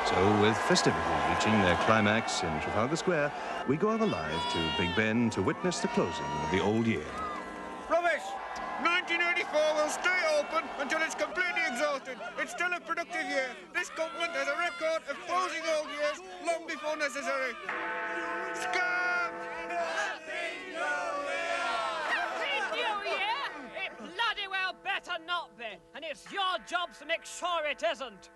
So, with festivities reaching their climax in Trafalgar Square, we go over live to Big Ben to witness the closing of the old year. Rubbish! 1984 will stay open until it's completely exhausted. It's still a productive year. This government has a record of closing old years long before necessary. Scam! Happy New Year! It bloody well better not be, and it's your job to make sure it isn't.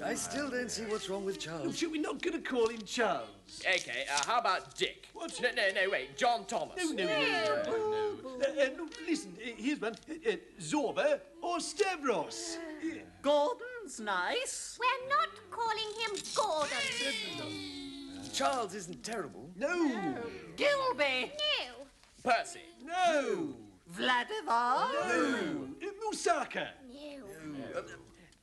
I still don't see what's wrong with Charles. Should we not going to call him Charles? Okay, how about Dick? What? No, wait, John Thomas. No. Listen, here's one. Zorba or Stavros? Gordon's nice. We're not calling him Gordon. Charles isn't terrible. No. Gilby. No. Percy. No. Vladimir. No. Moussaka. No.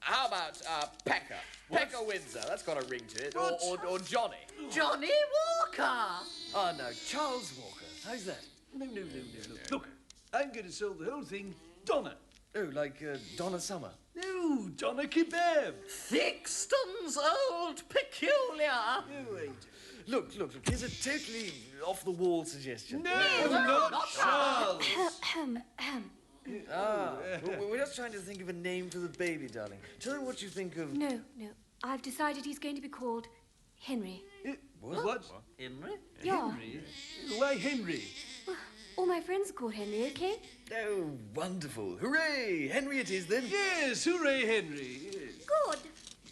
How about Pekka? Pekka Windsor, that's got a ring to it. Or Johnny. Johnny Walker. Oh, no, Charles Walker. How's that? No. Look, I'm going to solve the whole thing. Donna. Oh, like Donna Summer. No, Donna Kebab. Thixton's Old Peculiar. No, wait. Look, here's a totally off-the-wall suggestion. No, not Charles. We're just trying to think of a name for the baby, darling. Tell me what you think of... No. I've decided he's going to be called Henry. What? Henry? Yeah. Henry? Why Henry? Well, all my friends are called Henry, okay? Oh, wonderful. Hooray! Henry it is, then. Yes, hooray, Henry. Yes. Good.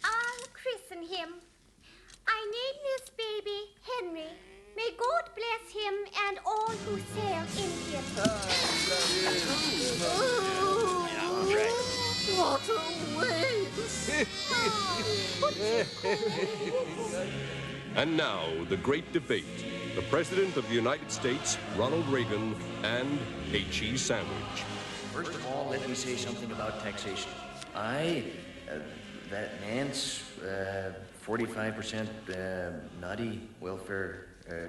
I'll christen him. I name this baby Henry. May God bless him and all who sail in him. What a waste. And now, the great debate. The President of the United States, Ronald Reagan, and a cheese sandwich. First of all, let me say something about taxation. That man's 45% naughty welfare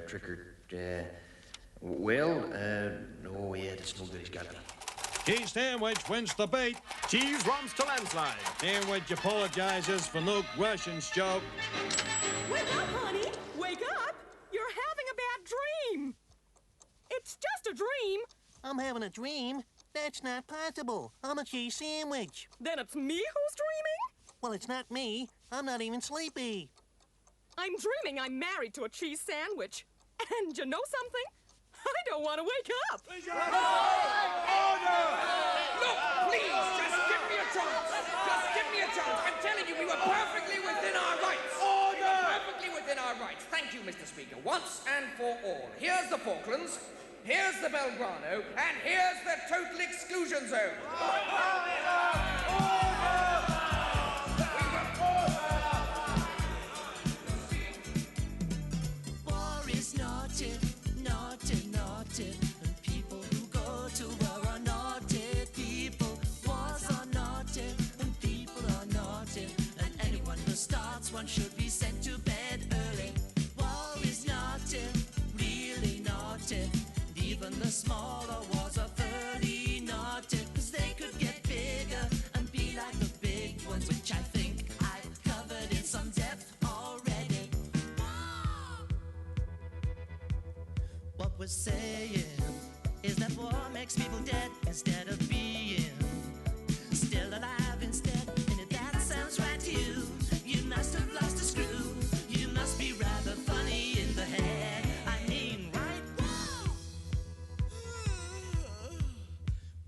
tricker. Oh yeah, that's no good. He's got me. Cheese sandwich wins the debate. Cheese runs to landslide. Sandwich apologizes for Luke Russian's joke. Wake up, honey. Wake up. You're having a bad dream. It's just a dream. I'm having a dream. That's not possible. I'm a cheese sandwich. Then it's me who's dreaming? Well, it's not me. I'm not even sleepy. I'm dreaming I'm married to a cheese sandwich. And you know something? I don't want to wake up. Look, please, just give me a chance. Just give me a chance. I'm telling you, we were perfectly within our rights. Order! Perfectly within our rights. Thank you, Mr. Speaker, once and for all. Here's the Falklands, here's the Belgrano, and here's the total exclusion zone. War is naughty. And people who go to war are naughty people. Wars are naughty, and people are naughty. And anyone who starts one should be sent to bed early. War is naughty, really naughty. And even the smaller wars are very naughty, 'cause they could get bigger and be like the big ones, which I think I've covered in some depth already. What we're saying is that war makes people dead instead of being still alive instead. And if that sounds right to you, you must have lost a screw. You must be rather funny in the head. I mean, right?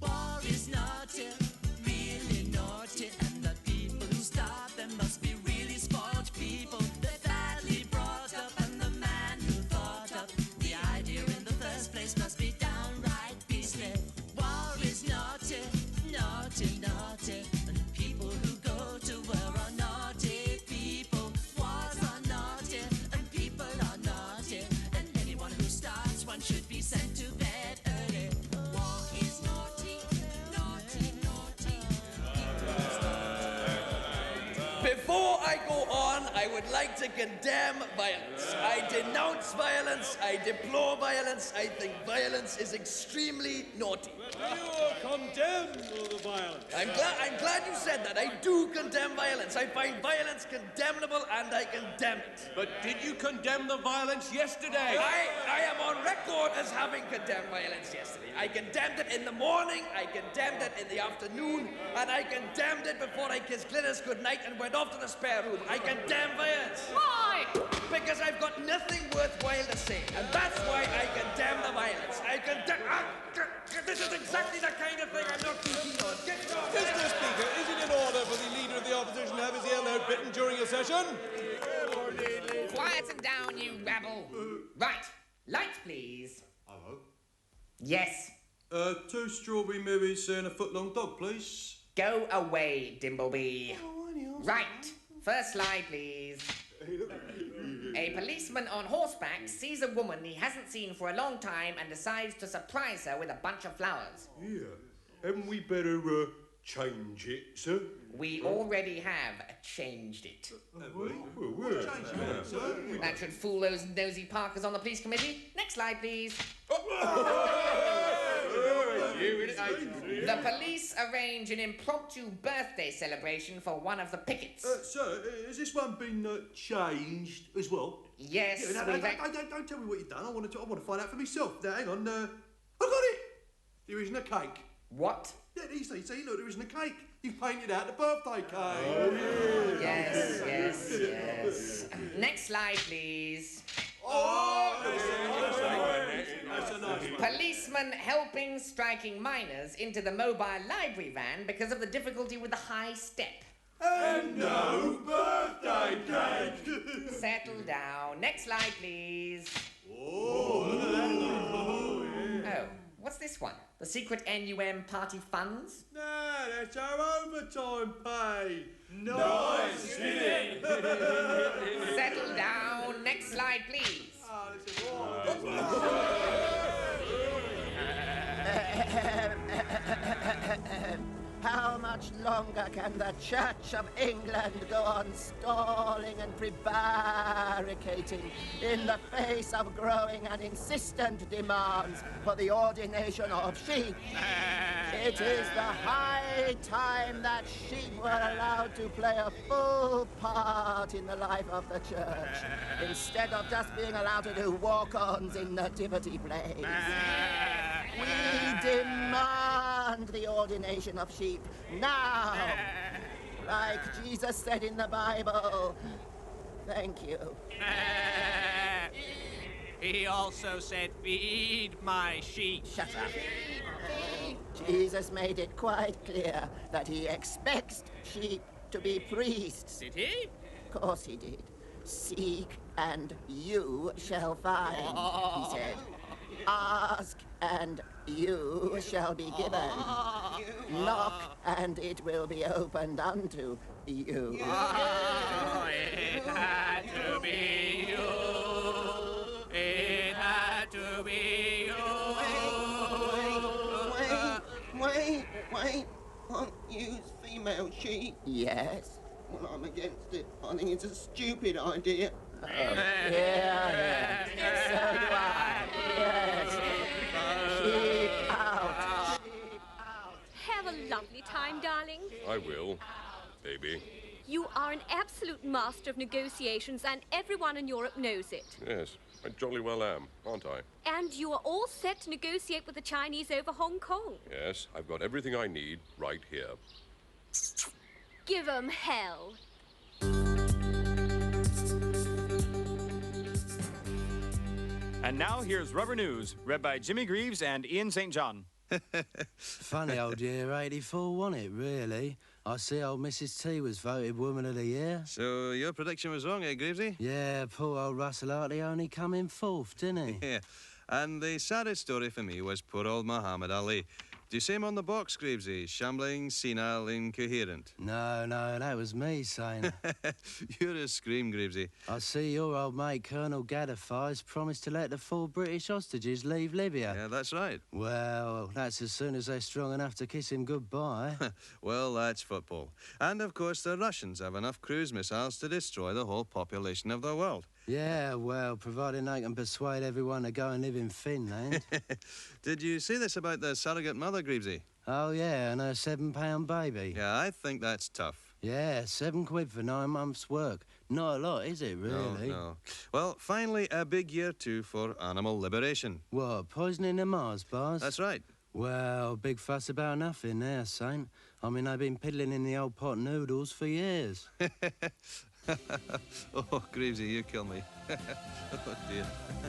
War is naughty, really naughty. And the people who start them must be really spoiled people. They're badly brought up, and the man who thought up the idea in the first place must be downright beastly. War is naughty, Before I go on, I would like to condemn violence. I denounce violence. I deplore violence. I think violence is extremely naughty. You condemn the violence. I'm glad you said that. I do condemn violence. I find violence condemnable and I condemn it. But did you condemn the violence yesterday? I am on record as having condemned violence yesterday. I condemned it in the morning, I condemned it in the afternoon, and I condemned it before I kissed Glynis goodnight and went off to the spare room. I condemn violence. Why? Because I've got nothing worthwhile to say, and that's why I condemn the violence. I condemn... This is exactly the kind of thing I'm not too keen on. Mr. Speaker, is it in order for the Leader of the Opposition to have his earlobe bitten during a session? Quieten down, you rabble. Right. Lights, please. Hello. Yes. 2 strawberry mirrors and a foot-long dog, please. Go away, Dimbleby. Right. First slide, please. A policeman on horseback sees a woman he hasn't seen for a long time and decides to surprise her with a bunch of flowers. Yeah. Hadn't we better, change it, sir? We already have changed it. That should fool those nosy Parkers on the police committee. Next slide, please. The police arrange an impromptu birthday celebration for one of the pickets. Sir, has this one been changed as well? Yes. Yeah, don't tell me what you've done. I want to find out for myself. Now, hang on. I got it. There isn't a cake. What? Yeah, see, look, there isn't a cake. You've painted out the birthday cake. Oh, yes. Next slide, please. That's a nice one. Policeman helping striking minors into the mobile library van because of the difficulty with the high step. And no birthday cake. Settle down. Next slide, please. Oh, what's this one? The secret NUM party funds? No, that's our overtime pay. Nice, isn't it? Settle down. Next slide, please. How much longer can the Church of England go on stalling and prevaricating in the face of growing and insistent demands for the ordination of sheep? It is the high time that sheep were allowed to play a full part in the life of the church, instead of just being allowed to do walk-ons in nativity plays. We demand the ordination of sheep now, like Jesus said in the Bible. Thank you. He also said, feed my sheep. Shut up. Jesus made it quite clear that he expects sheep to be priests. Did he? Of course he did. Seek and you shall find, he said. Ask and you shall be given. Knock and it will be opened unto you. Oh, it had to be you. It had to be you. Wait. Won't use female sheep. Yes. Well, I'm against it. I think it's a stupid idea. Yeah. So do I. Yes. Sheep out. Have a lovely time, darling. I will, baby. You are an absolute master of negotiations, and everyone in Europe knows it. Yes, I jolly well am, aren't I? And you are all set to negotiate with the Chinese over Hong Kong. Yes, I've got everything I need right here. Give 'em hell. And now here's Rubber News, read by Jimmy Greaves and Ian St. John. Funny old year 84, wasn't it, really? I see old Mrs. T was voted Woman of the Year. So your prediction was wrong, eh, Greavesy? Yeah, poor old Russell Hartley only come in fourth, didn't he? Yeah. And the saddest story for me was poor old Muhammad Ali. Do you see him on the box, Greavesy? Shambling, senile, incoherent. No, that was me saying it. You're a scream, Greavesy. I see your old mate, Colonel Gaddafi's promised to let the 4 British hostages leave Libya. Yeah, that's right. Well, that's as soon as they're strong enough to kiss him goodbye. Well, that's football. And, of course, the Russians have enough cruise missiles to destroy the whole population of the world. Yeah, well, providing they can persuade everyone to go and live in Finland. Did you see this about the surrogate mother, Greavesy? Oh, yeah, and her £7 baby. Yeah, I think that's tough. Yeah, £7 for 9 months' work. Not a lot, is it, really? No. Well, finally, a big year, too, for animal liberation. What, poisoning the Mars bars? That's right. Well, big fuss about nothing there, Saint. I mean, they've been piddling in the old pot noodles for years. Oh, Greavesy, you kill me. Oh, dear.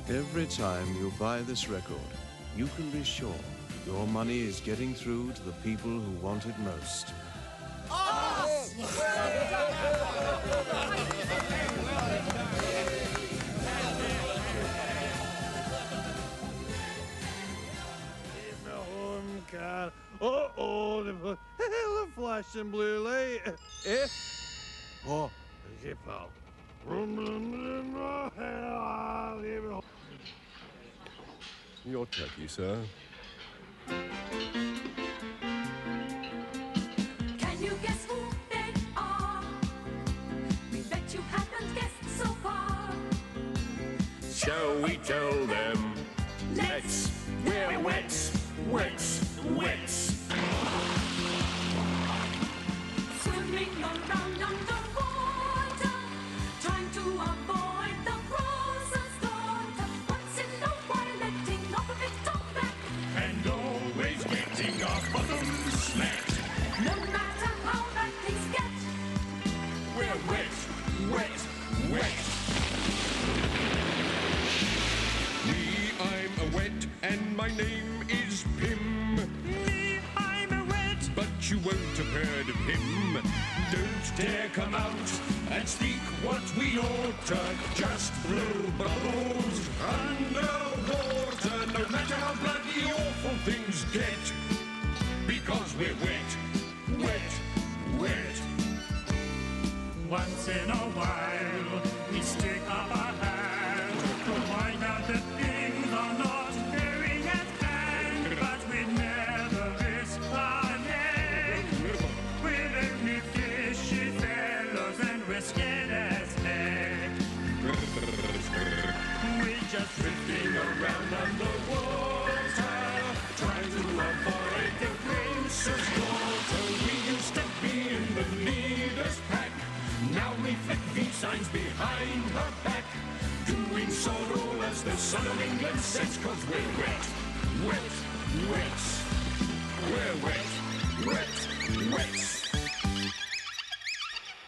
Every time you buy this record, you can be sure your money is getting through to the people who want it most. Uh-oh, the flashing blue light. Eh? Oh, okay, pal. Your turkey, sir. Can you guess who they are? We bet you haven't guessed so far. Shall we tell them? Let's. We're wets. Swimming around underwater, trying to avoid the frozen slaughter. Once in a while, letting off a bit of back, And always getting our bottoms smacked. no matter how bad things get. We're wet. I'm a wet, and my name is Pim. Me, I'm a wet, but you won't have heard of him. Don't dare come out and speak what we oughta. Just blow bubbles underwater, no matter how bloody awful things get. Because we're wet. Once in a while, we stick up our hand to find out that things are not going as planned. But we never risk our neck. We're only fishy fellows and we're scared as heck. We're just drifting around underwater, trying to avoid the prince's daughter. We used to be in the leader's pack. Now we flick these signs behind her back, doing so all as the son of England says, 'cause we're wet. We're wet.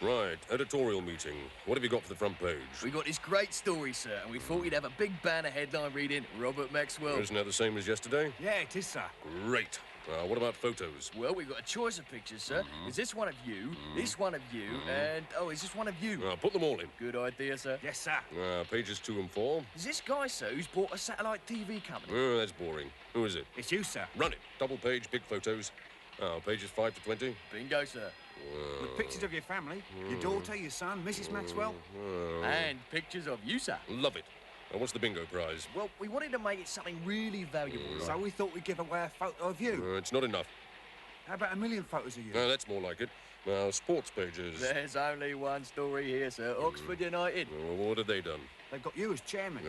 Right, editorial meeting. What have you got for the front page? We got this great story, sir, and we thought we'd have a big banner headline reading Robert Maxwell. Isn't that the same as yesterday? Yeah, it is, sir. Great. What about photos? Well, we've got a choice of pictures, sir. Is this one of you, this one of you, and, is this one of you? Put them all in. Good idea, sir. Yes, sir. Pages 2 and 4. Is this guy, sir, who's bought a satellite TV company? That's boring. Who is it? It's you, sir. Run it. Double page, big photos. Pages 5 to 20. Bingo, sir. With pictures of your family, your daughter, your son, Mrs. Maxwell. And pictures of you, sir. Love it. What's the bingo prize? Well, we wanted to make it something really valuable. So we thought we'd give away a photo of you. It's not enough. How about a million photos of you? That's more like it. Now, sports pages. There's only one story here, sir. Oxford United. What have they done? They've got you as chairman.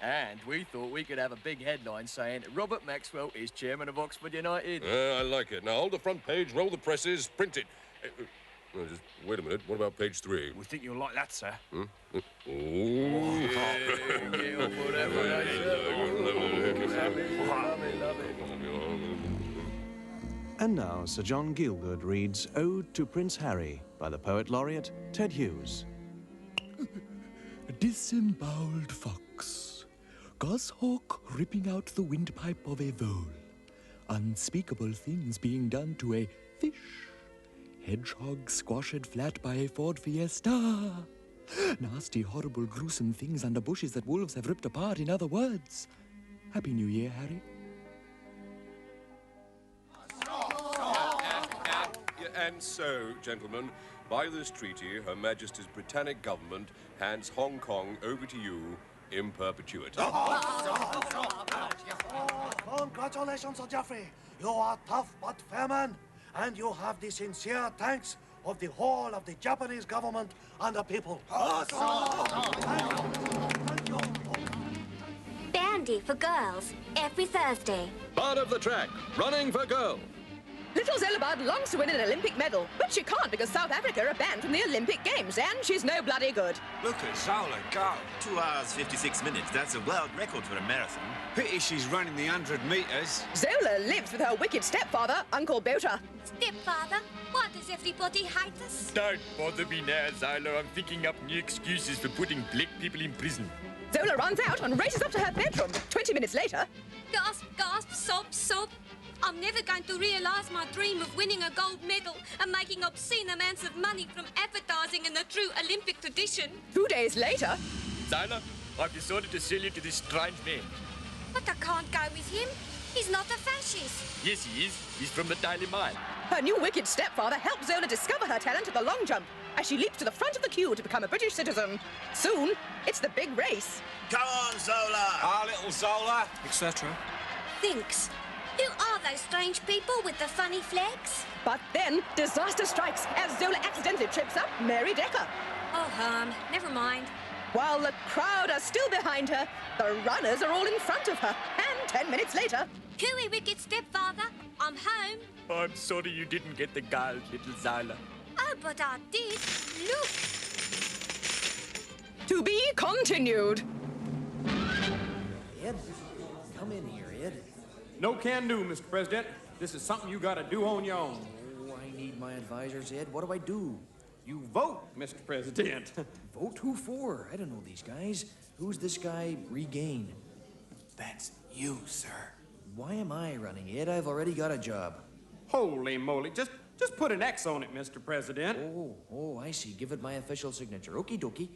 And? We thought we could have a big headline saying Robert Maxwell is chairman of Oxford United. I like it. Now, hold the front page, roll the presses, print it. Just wait a minute. What about page 3? We think you'll like that, sir. And now Sir John Gielgud reads Ode to Prince Harry by the Poet Laureate Ted Hughes. Disemboweled fox, goshawk ripping out the windpipe of a vole, unspeakable things being done to a fish, hedgehog squashed flat by a Ford Fiesta, nasty, horrible, gruesome things under bushes that wolves have ripped apart, in other words. Happy New Year, Harry. And so, gentlemen, by this treaty, Her Majesty's Britannic government hands Hong Kong over to you in perpetuity. Congratulations, Sir Geoffrey. You are tough but fair man, and you have the sincere thanks of the whole of the Japanese government and the people. Bandy for girls, every Thursday. Part of the track, running for girls. Little Zelabad longs to win an Olympic medal, but she can't because South Africa are banned from the Olympic Games, and she's no bloody good. Look at Zola go. 2 hours, 56 minutes. That's a world record for a marathon. Pity she's running the 100 metres. Zola lives with her wicked stepfather, Uncle Bota. Stepfather? Why does everybody hate us? Don't bother me now, Zola. I'm thinking up new excuses for putting black people in prison. Zola runs out and races up to her bedroom. 20 minutes later... Gasp, gasp, sob, sob. I'm never going to realise my dream of winning a gold medal and making obscene amounts of money from advertising in the true Olympic tradition. 2 days later... Zola, I've decided to sell you to this strange man. But I can't go with him. He's not a fascist. Yes, he is. He's from the Daily Mail. Her new wicked stepfather helps Zola discover her talent at the long jump as she leaps to the front of the queue to become a British citizen. Soon, it's the big race. Come on, Zola! Our little Zola, etc. Thinks. Who are those strange people with the funny flags? But then, disaster strikes as Zola accidentally trips up Mary Decker. Oh, never mind. While the crowd are still behind her, the runners are all in front of her. And 10 minutes later... Cooey, wicked stepfather, I'm home. I'm sorry you didn't get the gold, little Zola. Oh, but I did. Look. To be continued. Ed, come in here, Ed. No can do, Mr. President. This is something you gotta do on your own. Oh, I need my advisors, Ed. What do I do? You vote, Mr. President. Vote who for? I don't know these guys. Who's this guy, Regain? That's you, sir. Why am I running, Ed? I've already got a job. Holy moly. Just put an X on it, Mr. President. Oh, I see. Give it my official signature. Okie dokie.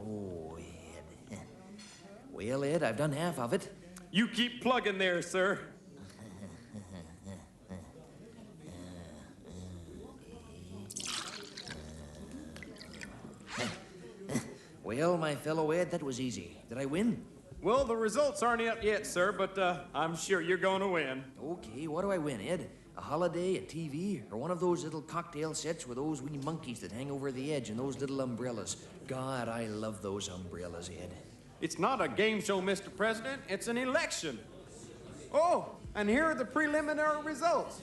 Oh, Ed. Well, Ed, I've done half of it. You keep plugging there, sir. Well, my fellow Ed, that was easy. Did I win? Well, the results aren't out yet, sir, but I'm sure you're going to win. Okay, what do I win, Ed? A holiday, a TV, or one of those little cocktail sets with those wee monkeys that hang over the edge and those little umbrellas? God, I love those umbrellas, Ed. It's not a game show, Mr. President. It's an election. Oh, and here are the preliminary results.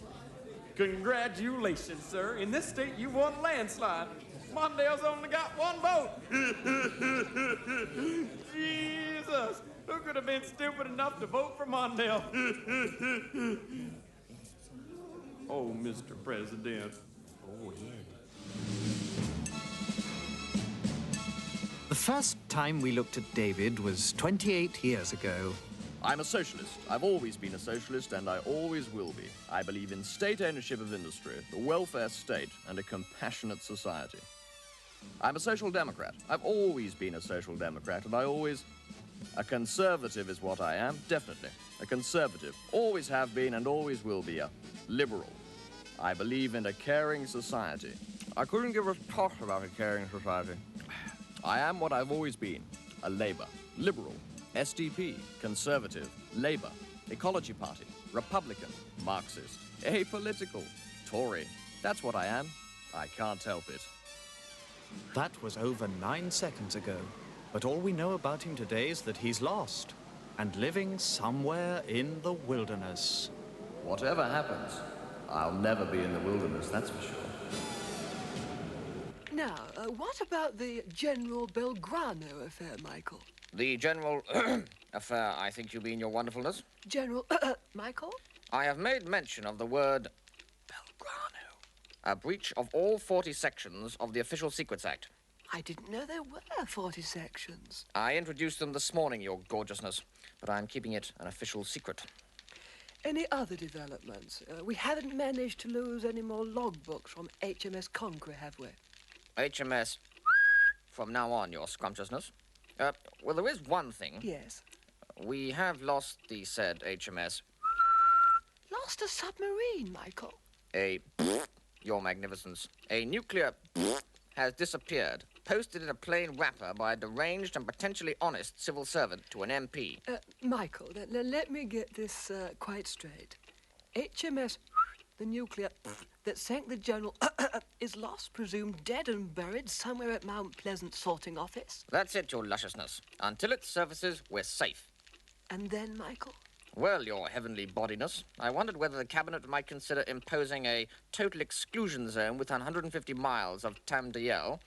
Congratulations, sir. In this state, you won a landslide. Mondale's only got one vote. Jesus, who could have been stupid enough to vote for Mondale? Oh, Mr. President. Oh, Ed. The first time we looked at David was 28 years ago. I'm a socialist. I've always been a socialist, and I always will be. I believe in state ownership of industry, the welfare state, and a compassionate society. I'm a social democrat. I've always been a social democrat, and a conservative is what I am, definitely. A conservative. Always have been and always will be a liberal. I believe in a caring society. I couldn't give a toss about a caring society. I am what I've always been. A Labour. Liberal. SDP. Conservative. Labour. Ecology Party. Republican. Marxist. Apolitical. Tory. That's what I am. I can't help it. That was over 9 seconds ago. But all we know about him today is that he's lost and living somewhere in the wilderness. Whatever happens, I'll never be in the wilderness, that's for sure. Now, what about the General Belgrano affair, Michael? The general affair, I think you mean, your wonderfulness? General Michael? I have made mention of the word Belgrano. A breach of all 40 sections of the Official Secrets Act. I didn't know there were 40 sections. I introduced them this morning, your gorgeousness, but I'm keeping it an official secret. Any other developments? We haven't managed to lose any more logbooks from HMS Conqueror, have we? HMS from now on, your scrumptiousness. Well, there is one thing. Yes. We have lost the said HMS. Lost a submarine, Michael. Your Magnificence. A nuclear has disappeared, posted in a plain wrapper by a deranged and potentially honest civil servant to an MP. Michael, let me get this quite straight. HMS, the nuclear that sank the General, is lost, presumed dead and buried somewhere at Mount Pleasant sorting office. That's it, your lusciousness. Until it surfaces, we're safe. And then, Michael? Well, your heavenly bodiness, I wondered whether the Cabinet might consider imposing a total exclusion zone within 150 miles of Tam Dayel.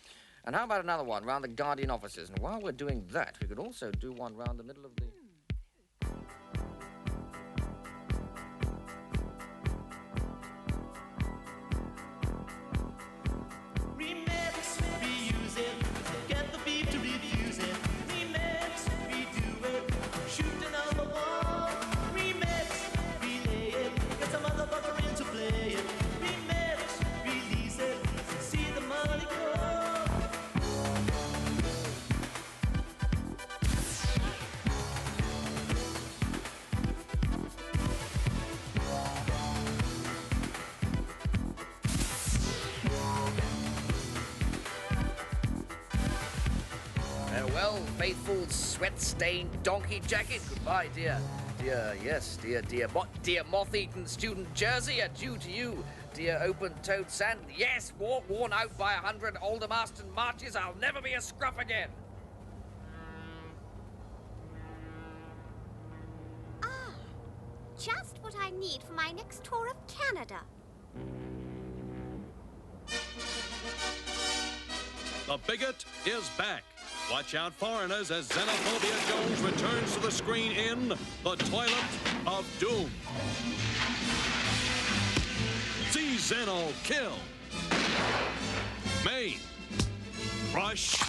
And how about another one round the Guardian offices? And while we're doing that, we could also do one round the middle of the... Remix, reuse it, get the beat to refuse it. Remix, redo it, shoot another wall. Remix, relay it, get some motherfucker in to play it. Remix, release it, see the money go. Farewell, faithful, sweat-stained donkey jacket. Goodbye, dear. Dear moth-eaten student jersey, adieu to you. Dear open-toed sand, yes, worn out by 100 Aldermaston marches, I'll never be a scruff again. Just what I need for my next tour of Canada. The bigot is back. Watch out, foreigners, as Xenophobia Jones returns to the screen in The Toilet of Doom. See Xeno kill, maim, crush,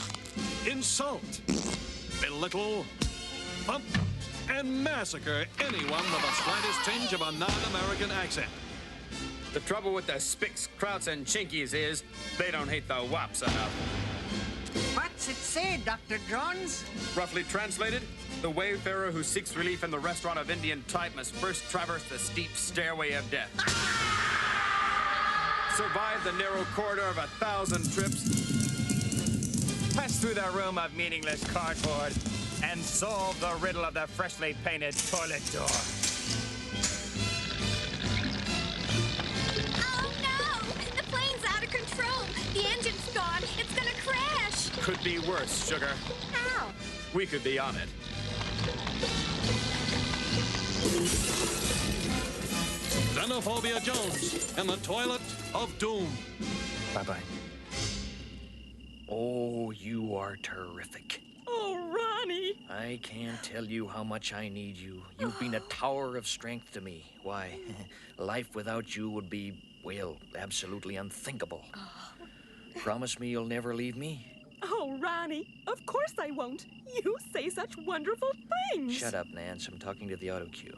insult, belittle, bump, and massacre anyone with the slightest tinge of a non-American accent. The trouble with the Spicks, Krauts, and Chinkies is they don't hate the wops enough. What's it say, Dr. Jones? Roughly translated, the wayfarer who seeks relief in the restaurant of Indian type must first traverse the steep stairway of death. Survive the narrow corridor of 1,000 trips. Pass through the room of meaningless cardboard and solve the riddle of the freshly painted toilet door. Oh no! The plane's out of control. The engine's gone. It's gonna crash. Could be worse, sugar. How? We could be on it. Xenophobia Jones in The Toilet of Doom. Bye-bye. Oh, you are terrific. Oh, Ronnie. I can't tell you how much I need you. You've been a tower of strength to me. Why, life without you would be, well, absolutely unthinkable. Promise me you'll never leave me? Oh, Ronnie, of course I won't. You say such wonderful things. Shut up, Nance. I'm talking to the auto cue.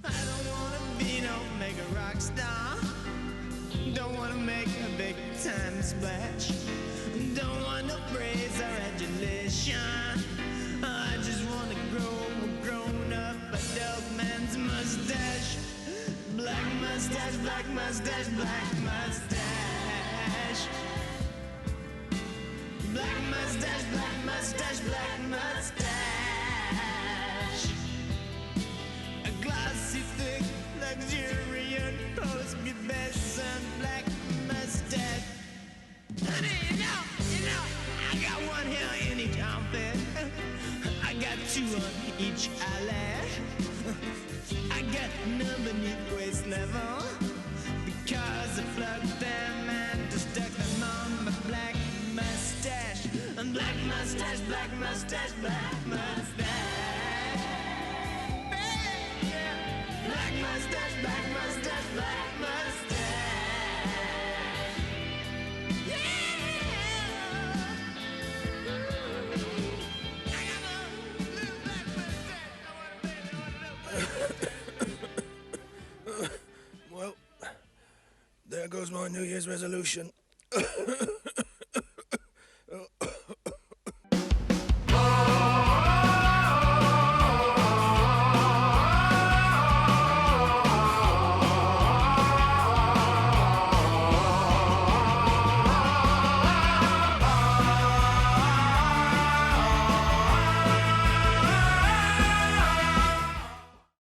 I don't wanna be no mega rock star. Don't wanna make a big time splash. Don't want no praise or adulation. I just wanna grown up a dope man's mustache. Black mustache, black mustache, black mustache. Black mustache, black mustache, black mustache. A glossy, thick, luxuriant, post-pubescent black mustache. Honey, you know, I got one here in each outfit. I got two on each eyelash. I got none beneath waist level because I plucked them and just stuck them on my black mustache. Black mustache, black mustache, black mustache. Black mustache, black mustache, black mustache. Well, there goes my New Year's resolution.